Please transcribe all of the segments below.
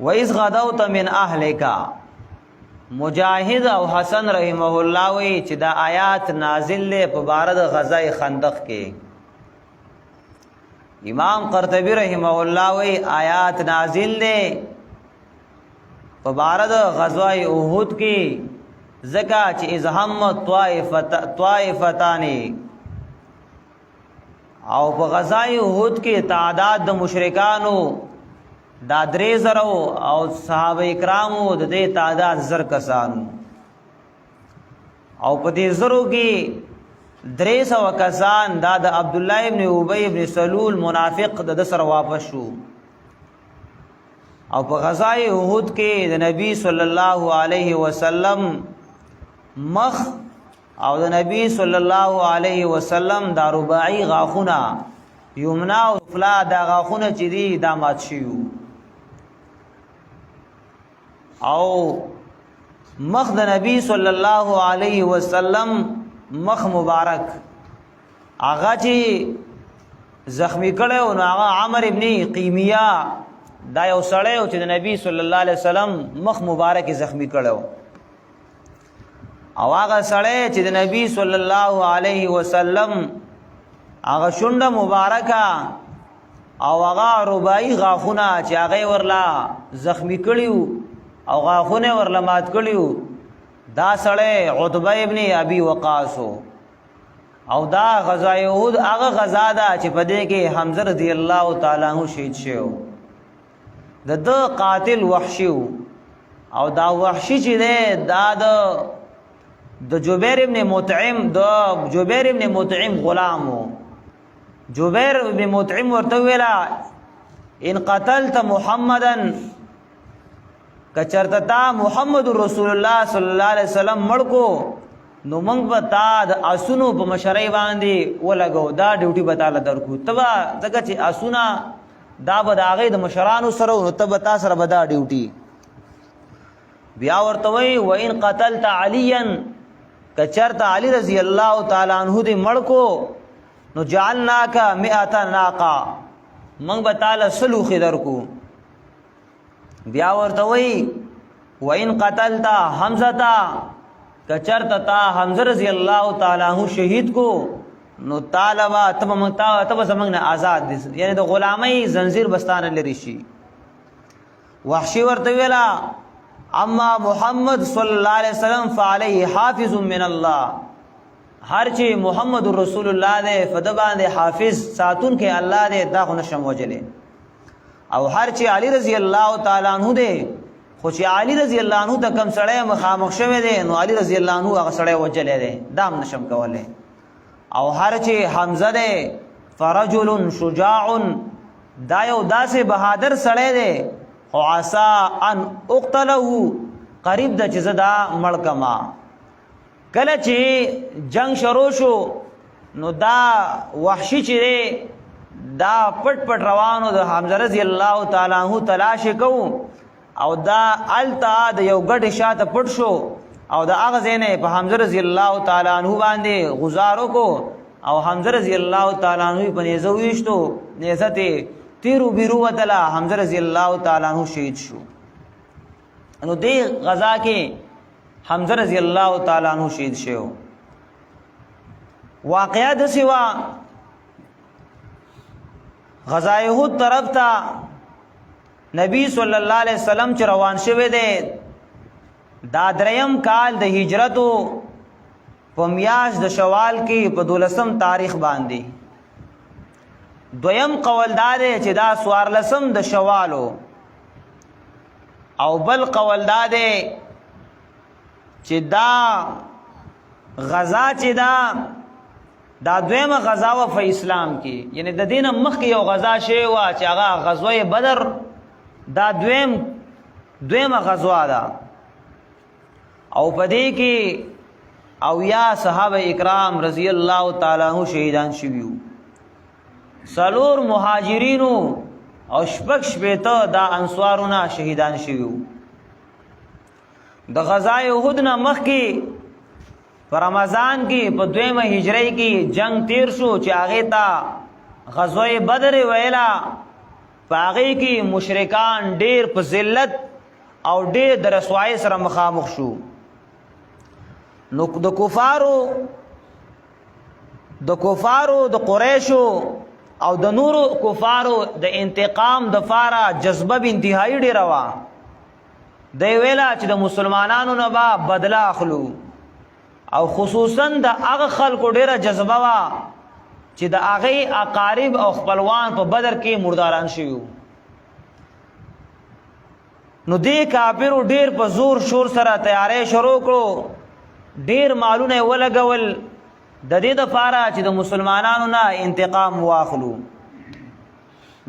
وَإِذْ غَدَوْتَ مِنْ أَهْلِكَ. مجاهد او حسن رحمه الله وی چې دا آیات نازل له په بار د غزوه خندق کې. امام قرطبی رحمه الله وی آیات نازل له په بار د غزوه احد کې زکا چې ازهم طائفتان او په غزوه احد کې تعداد د مشرکانو دا 3000 او صحابه کرامو د دې تعداد 1000 کسانو او په دې زرو کې 300 کسان دا د عبد الله ابن ابي ابن سلول منافق د سر واپس شو. او په غزوه احد کې د نبی صلی الله علیه وسلم مخ او د نبی صلی الله علیه وسلم دا رباعی غاخونه یمنا او سفلا دا غاخونه چې دي دا مات شيو او مخ د نبی صلی الله علیه وسلم مخ مبارک هغه چې زخمی کړو نو هغه عمر ابن قیمیه دا یو سړی او چې د نبی صلی الله علیه وسلم مخ مبارک زخمی کړو او هغه سړی چې د نبی صلی الله علیه وسلم هغه شونډه مبارکه او هغه رباعی غاخونه چې هغه ورلا زخمی کړیو او غاخونه ورلا مات کړیو دا سړی عتبہ ابن ابي وقاص او دا غزوه احد هغه غزا ده چې په دې کې حمزه رضی الله تعالی عنہ شهید شو. د قاتل وحشی او دا وحشی چې ده دا د جبیر ابن مطعم غلامو. جبیر ابن مطعم ورته ویلا ان قتلت محمدن کچرتا محمد رسول الله صلی الله علیه وسلم مړکو نو موږ به تا د اسونو په مشرۍ باندې ولګو دا ډیوټي به تعالی درکو تبا ځکه چې اسونه دا به د هغې د مشرانو سره نو ته به تا سره به دا ډیوټي. بیا ورته وایي وان قتلت علیا کچرتا علی رضی الله تعالی عنہ دې مړکو نو جعلناک 100 ناقه موږ به تعالی سلوخې درکو. بیا ورته وی وان قتلتا حمزه کچرتا تا حمزه رضی الله تعالی عنہ شهید کو نو طالبا تب زمنګ نه آزاد دي یعنی د غلامۍ زنجیر بستانه لري شي. وحشی ورته ویلا اما محمد صلی الله علیه وسلم فعليه حافظ من الله. هر چې محمد رسول الله دې فد باندې حافظ ساتون کې الله دې دا خو نشم وجلې او هر چې علی رضی الله تعالی عنہ دې خو چې علی رضی الله عنہ ته کم سړی مخامخ شوی دی نو علی رضی الله عنہ هغه سړی وجلې دی دام نشم کوله. او هر چې حمزه دې فرجل شجاع دا یو داسې بهادر سړی دی او عسى ان اقتله قریب د چې زدا مړکما. کله چې جنگ شروع شو نو دا وحشی چې دا پټ روانو د حمزه رضی الله تعالی عنہ تلاش کو او دا التا د یو ګډ شاته پټ شو او دا هغه زینې په حمزه رضی الله تعالی عنہ باندې گزارو کو او حمزه رضی الله تعالی عنہ په نيزو وشتو نيزته تیرو بیرو وتلا حمزه رضی الله تعالی عنہ شهید شو. نو دې غزا کې حمزه رضی الله تعالی عنہ شهید شو. واقعا د سیوا غزا احد طرف ته نبی صلی الله علیه وسلم چې روان شوه دی دا دریم کال د هجرتو په میاشت د شوال کې په 12 تاریخ باندې. دویم قول دار چې دا 14 د شوالو او بل قول دار چې دا غزا چې دا دویمه غزا و په اسلام کې یعنی د دینه مخ کې یو غزا شی و چې هغه غزوه بدر دا دویمه غزوه ده او پدې کې او یا صحابه اکرام رضی الله تعالی عنہ شهیدان شویو. سلور مهاجرینو او شپږ دا انصارونه شهیدان شویو. د غزا احد نه مخ کې پر رمضان کې په دویمه هجری کې جنگ تیر شو چې هغه تا غزوه بدر ویلا پاغي کې مشرکان ډیر په ذلت او ډیر د رسوایی سره مخامخ شو. نو د کفارو د قریشو او د نورو کفارو د انتقام د فاره جذبه انتهایی ډیره وا. دی ویلا چې د مسلمانانو نه با بدلا اخلو او خصوصا د هغه خلکو ډیره جذبه وا چې د هغه اقارب او خپلوان په بدر کې مرداران شوی. نو دې کافرو ډیر په زور شور سره تیارې شروع کړو، ډیر مالونه ولګول د دې د پاره چې د مسلمانانو نه انتقام واخلو.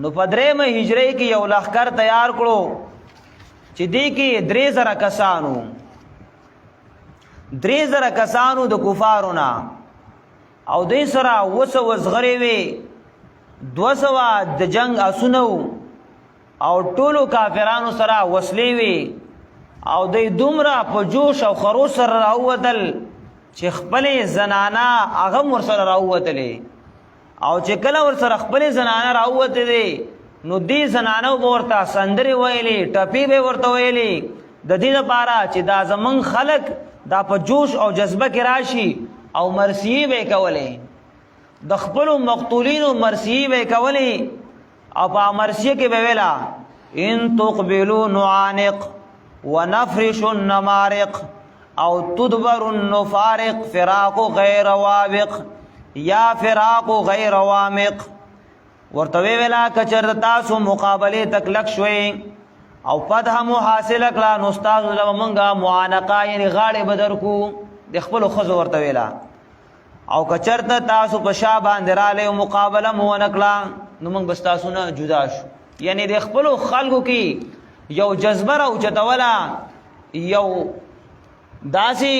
نو په 3 هجری کې یو لښکر تیار کړو چې دې کې 3000 کسانو 3000 کسانو د کفارونه او دې سره وسو وزغری وي 200 د جنگ اسونو او ټولو کافرانو سره وسلې وي او دې دومره په جوش او خروش سره راوتل چې خپل زنانا هغه ورسره راوتلې او چې کله ورسره خپل زنانا راوتلې نو دې زنانو ورته سندري ویلې ټپی به ورته ویلې د دې لپاره چې دا زمون خلق دا په جوش او جذبه کې راشي او مرثیه به کولې د خپل مقتولینو مرثیه به کولې او په مرثیه کې به ویلا ان تقبلوا نعانق ونفرش النمارق او تدبر النفارق فراق غیر وابق یا فراق غیر وامق. ورته ویلا کچر تاسو مقابله تک لک شوي او فتح مو حاصل کړه نو استاد لمنګه معانقه یعنی غاړه بدر کو د خپل خزو ورته ویلا او کچرته تاسو په شا باندې رااله مقابله مو نکړه نو موږ بس تاسو نه جدا شو. یعنی د خپل خلکو کې یو جذبه او چتولا یو داسي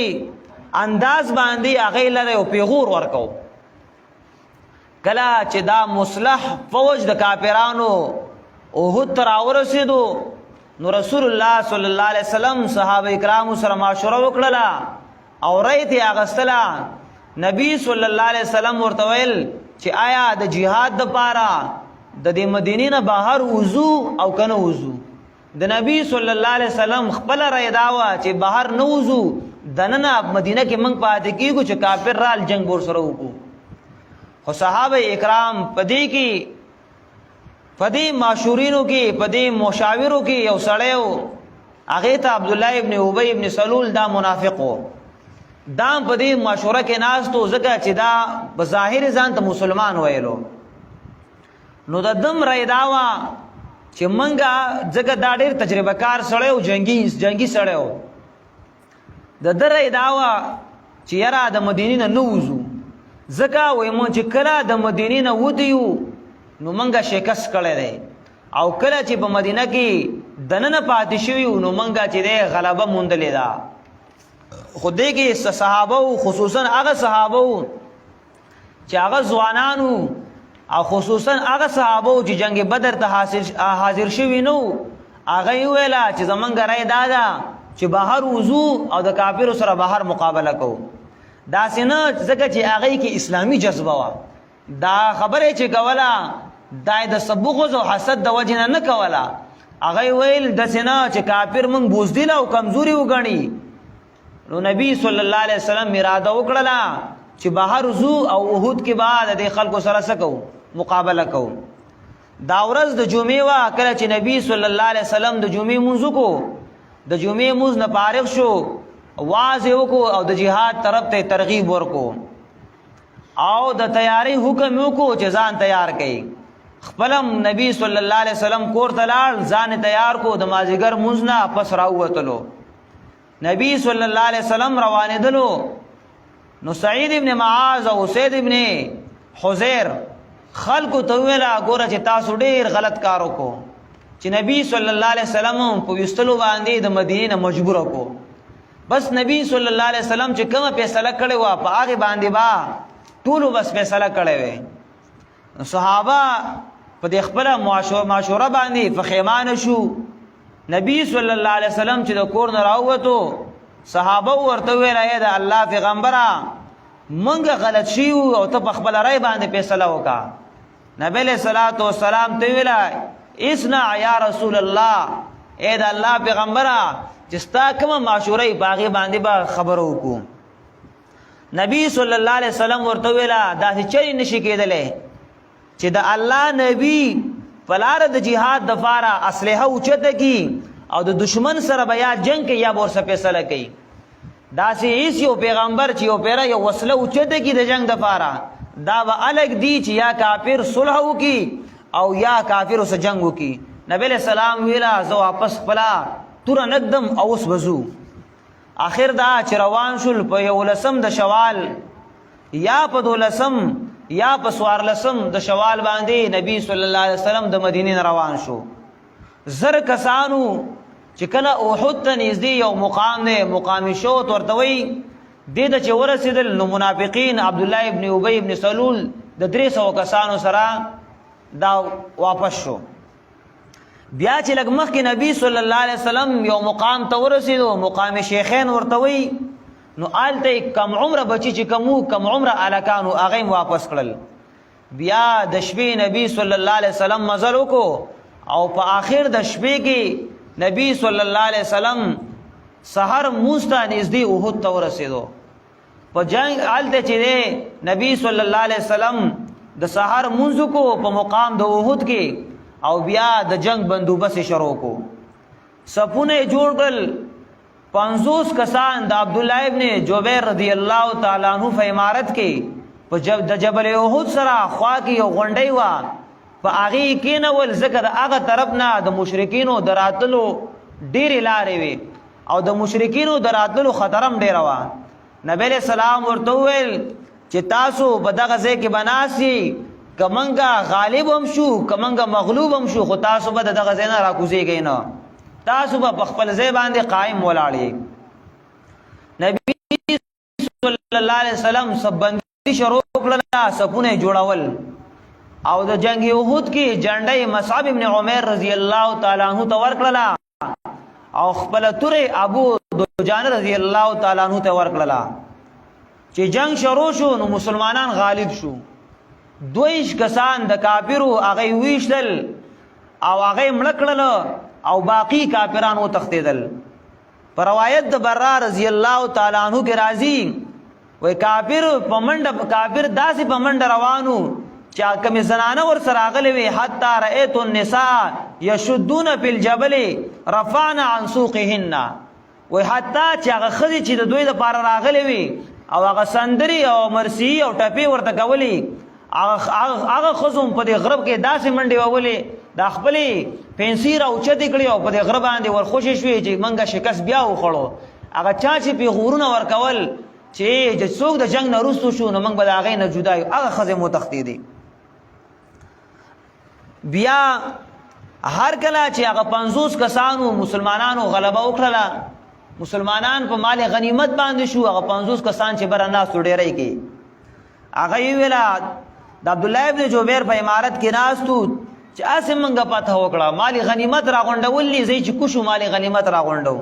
انداز باندې هغه لره او پیغور ورکو. کلا چې دا مصلح فوج د کافرانو اوهد تر اورسیدو نو رسول الله صلی الله علیه وسلم صحابه کرام سره مشوره وکړه او رایته اغستلا. نبی صلی الله علیه وسلم ورته ویل چې آیا د جهاد د پاره د دې مدینې نه بهر وضو او کنه وضو. د نبی صلی الله علیه وسلم خپل رای داوا چې بهر نه وضو دنه مدینه کې موږ پاتې کیږو چې کافر رال جنگ ور سره وکړو. خو صحابه اکرام پدې کې پدې ماشورینو کې پدې مشاورو کې یو سړیو هغه ته عبد الله ابن ابی ابن سلول دا منافقو دا پدې مشوره کې ناس ته زکه چې دا بظاهر ځان ته مسلمان ویلو. نو د دم رای داوا چې منګه زکه دا ډېر تجربه کار سړیو جنگي سړیو د درې داوا چې یاره د مدینې نه نوځو زکه وای مو چې کله د مدینې نه ودیو نو منګه شکست کړی دی او کله چې په مدینه کې دننه پاتې شوی نو منګه چې د غلبه موندلې ده. خو دې کې صحابه خصوصا هغه صحابه چې هغه ځوانانو او خصوصا هغه صحابه چې جنگ بدر ته حاضر شوی نو هغه ویلا چې زمونږ رای دادا چې بهر وضو او د کافرو سره بهر مقابله کو. دا سينه ځکه چې هغه کې اسلامی جذبه وا دا خبره چې کولا د سبوغ او حسد د وجنه نه کولا. هغه ویل د سينه چې کافر مونږ بوزدل او کمزوري وګڼي. نو نبی صلی الله علیه وسلم اراده وکړه چې بهر وضو او احد کې بعد د خلکو سره سکو مقابله کو. دا ورځ د جمعې وا کله چې نبی صلی الله علیه وسلم د جمعې منځ کو د جمعې منځ نه فارغ شو واځ وکړو او د جهاد طرف ته ترغیب ورکو او د تیاری حکم وکړو چې ځان تیار کړي. خپلم نبی صلی الله علیه وسلم کور ته لاړ ځان تیار کو د مازیګر منځ نه پس راووتلو. نبی صلی الله علیه وسلم روانه دلو نو سعید ابن معاذ او سید ابن حذیر خلق ته ویلا ګوره چې تاسو ډیر غلط کار وکړو چې نبی صلی الله علیه وسلم په وستلو باندې د مدینې مجبور وکړو. بس نبی صلی الله علیه وسلم چې کومه فیصله کړې و په هغه باندې با ټول بس فیصله کړې وې. صحابه په دې خپل مشوره باندې فخیمان شو. نبی صلی الله علیه وسلم چې د کور نه راووتو صحابه ورته ویل اے د الله پیغمبره منګه غلط شیو او ته په خپل رای باندې فیصله وکا. نبی له صلوات و سلام ته ویل اسنا یا رسول الله، اے دا الله پیغمبره چې ستا کومه معشوره باغی باندې با خبرو کو. نبی صلی الله علیه وسلم ورته ویلا دا چې نشي کېدلې چې د الله نبی پلار د جهاد د فاره اسلحه اوچته کی او د دشمن سره بیا جنگ کې یا ورسره فیصله کوي. دا سي هیڅ یو پیغمبر چې یو پیرا یو وسله اوچته کی د جنگ د فاره دا به الګ دی چې یا کافر صلح وکي او یا کافر سره جنگ وکي. نبی له سلام ویلا زو واپس خپلا تور نقدم او اوس بزو. اخر دا چې روان شول په 11 د شوال یا په 12 یا په 14 د شوال باندې نبی صلی الله علیه وسلم د مدینې روان شو. زر کسانو چې کله احد ته نږدې یو مقام دی مقام شوت ورته وی دې د چې ورسېدل نو منافقین عبد الله ابن ابی ابن سلول د 300 کسانو سره دا واپس شو. بیا چې لږ مخکې نبی صلی الله علیه وسلم یو مقام ته ورسېدو مقام شیخین ورته وی نو آلته کم عمره بچی چې کم عمره الکانو هغه واپس کړل. بیا د شپې نبی صلی الله علیه وسلم مزل وکړو او په آخر د شپې کې نبی صلی الله علیه وسلم سحر موستا نږدې احد ته ورسېدو. په جنگ آلته چې نبی صلی الله علیه وسلم د سحر منځ کو په مقام د احد کې او بیا د جنگ بندوبست شروع کو. صفونه جوړ کړل 50 کسان د عبد الله ابن جبیر رضی الله تعالی عنہ په امارت کې په د جبل احد سره خوا کې یو غونډۍ وا په هغه کې نه ول ذکر هغه طرف نه د مشرکینو دراتلو ډېر لارې وي او د مشرکینو دراتلو خطرم ډېر وا. نبی له سلام ورته ویل چې تاسو په دغه ځای کې بناسي کمنګا غالب هم شو کمنګا مغلوب هم شو خو تاسو به دغه ځای نه راکوزیږئ نه تاسو به خپل ځای باندې قائم ولاړئ. نبی صلی الله علیه وسلم سبندي شروع کړل صفونه جوړول او د جنگ احد کې جنډې مصعب ابن عمر رضی الله تعالی عنہ ته ورکړه او خپل تورې ابو دجان رضی الله تعالی عنہ ته ورکړه. چې جنگ شروع شو نو مسلمانان غالب شو. 22 کسان د کافرو هغه ویشتل او هغه مړ کړل او باقی کافرانو تختیدل. پر روایت د برا رضی الله تعالی عنہ کې راځي وای کافر پمنډ کافر داسې پمنډ روانو چې کوم زنانه ور سره غلې وي حتی رأيت النساء يشدون في الجبل رفعنا عن سوقهن. وای حتی چې هغه خزي چې د دوی د پار راغلې وي او هغه سندري او مرسي او ټپي ورته کولی هغه خزم په دې غرب کې داسې منډي وولې د خپلې پنسیر او چدې کړي او په دې غرب باندې ور خوشې شوې چې منګه شکست بیا وخړو. هغه چا چې په غورونه ور کول چې څوک د جنگ نه وروسته شو نو موږ به د هغې نه جدا یو هغه ښځې مو تښتېدې. بیا هر کله چې هغه 50 کسانو مسلمانانو غلبه وکړله مسلمانان په مال غنیمت باندې شو. هغه 50 کسان چې بره ناستو ډېری کې هغه یې ویله د عبد الله ابن جبیر په امارت کې ناستو چې اسې منګه پته وکړه مال غنیمت راغونډول دي زی چې کوشو مال غنیمت راغونډو.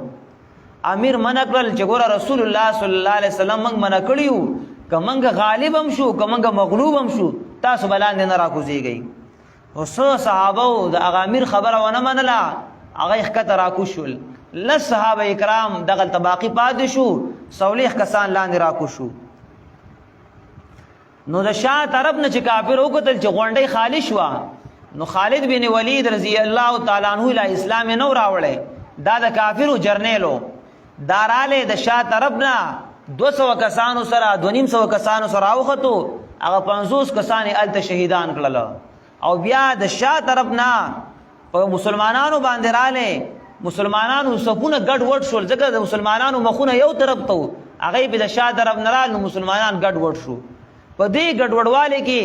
امیر منع کړل چې ګوره رسول الله صلی الله علیه وسلم موږ منع کړیو که موږ غالب هم شو که موږ مغلوب هم شو تاسو بلاندې نه راکوزیږئ. اوس صحابه د هغه امیر خبره ونه منله هغه ښکته راکوشول. لس صحابه کرام دغلته باقي پاتې شو 40 کسان لاندې راکوشو. نو د شاه طرف نه چې کافر وکتل چې غونډۍ خالی شوه نو خالد بن ولید رضی الله تعالی عنہ له اسلام نو راوړی دا د کافرو جرنیلو داراله د شاه طرف نه 200 کسانو سره 250 کسانو سره اوختو هغه 50 کسان الته شهیدان کړل او بیا د شاه طرف نه په مسلمانانو باندې رااله مسلمانانو صفونه ګډ وډ شول ځکه د مسلمانانو مخونه یو طرف ته هغه به د شاه طرف نه رال مسلمانان ګډ وډ شو. په دې ګډوډوالي کې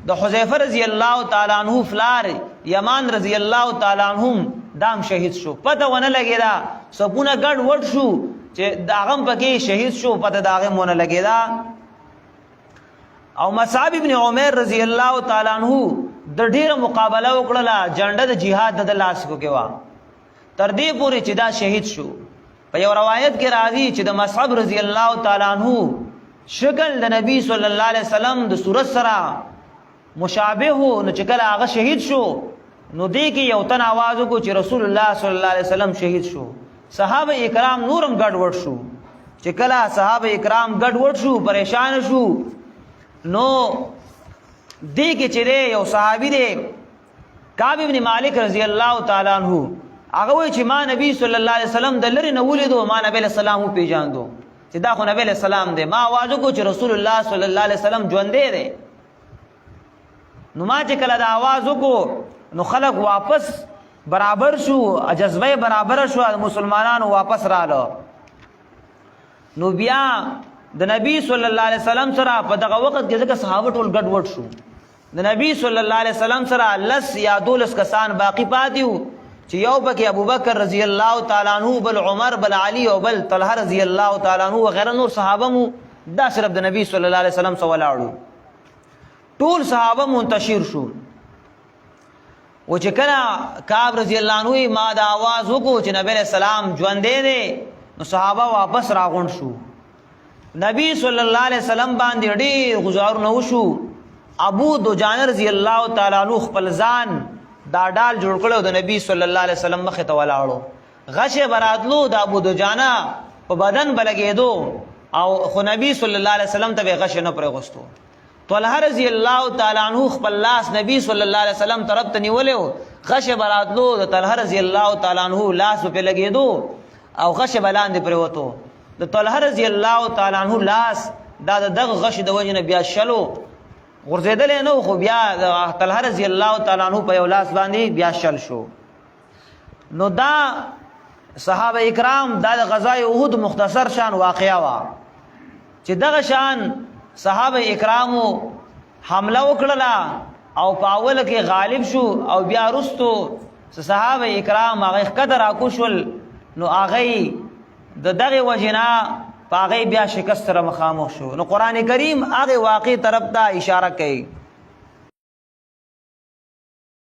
د حذیفه رضی الله تعالی عنہ فلار یمان رضی الله تعالی عنهم دام شهید شو. پته ونه لګیدا صفونه ګډ وډ شو چې داغم پکې شهید شو پته داغه مونږ لګیدا. او مصعب ابن عمر رضی الله تعالی عنہ د ډیره مقابله وکړه جنډه د جهاد د لاس کو کې وا تر دې پورې چې دا شهید شو. په یو روایت کې راځي چې د مصعب رضی الله تعالی عنہ شکل د نبی صلی الله علیه وسلم د صورت سره مشابه نو چې کله هغه شهید شو نو دې کې یو تن आवाज وکړو چې رسول الله صلی الله علیه وسلم شهید شو. صحابه کرام نورم ګډوډ شو. چې کله صحابه کرام ګډوډ شو پریشان شو نو دې کې چې یو صحابي دی کعب ابن مالک رضی الله تعالی عنہ هغه وی چې ما نبی صلی الله علیه وسلم د لری نه ولیدو ما نبی علیہ السلام پیژاندو چې دا خو نبی علیہ السلام دی. ما आवाज وکړو چې رسول الله صلی الله علیه وسلم ژوند دی. نو ما چې کله دا आवाज وکړو نو خلق واپس برابر شو جذبه برابر شو مسلمانانو واپس رااله. نو بیا د نبی صلی الله علیه وسلم سره په دغه وخت کې ځکه صحابه ټول ګډ وډ شو. د نبی صلی الله علیه وسلم سره لس یا دولس کسان باقی پاتیو چې یو پکې ابوبکر رضی الله تعالی عنہ بل عمر بل علی او بل طلحه رضی الله تعالی عنہ وغیرہ نور صحابه مو دا صرف د نبی صلی الله علیه وسلم سره ولاړو. ټول صحابه منتشر شو. و چې کله کعب رضی الله عنہ ما دا आवाज وکړو چې نبی علیہ السلام ژوند دی نو صحابه واپس راغون شو. نبی صلی الله علیه وسلم باندې ډېر گزار نه وشو. ابو دجانه رضی الله تعالی عنہ خپل ځان دا ډال جوړ کړو د نبی صلی الله علیه وسلم مخ ته ولاړو. غشه براتلو د ابو دجانه په بدن بلګېدو او خو نبی صلی الله علیه وسلم ته غشه نه پرغستو. طلحه رضی الله تعالی عنہ خپل لاس نبی صلی الله علیه وسلم طرف ته نیولیو. غشه براتلو د طلحه رضی الله تعالی عنہ لاس په لګېدو او غشه بلاندې پروتو. د طلحه رضی الله تعالی عنہ لاس دا دغه غشه د وجنه بیا شلو غرزیدل نو خو بیا طلحه رضی الله تعالی عنہ په یو لاس باندې بیا شل شو. نو دا صحابه کرام دا غزوه احد مختصر شان واقعا وا چې دغه شان صحابه کرامو حمله وکړه او په اول کې غالب شو او بیا رستو صحابه کرام هغه قدر اکوشل نو هغه د دغه وجنا پاغه بیا شکست سره مخامخ شو. نو قران کریم هغه واقع طرف ته اشاره کوي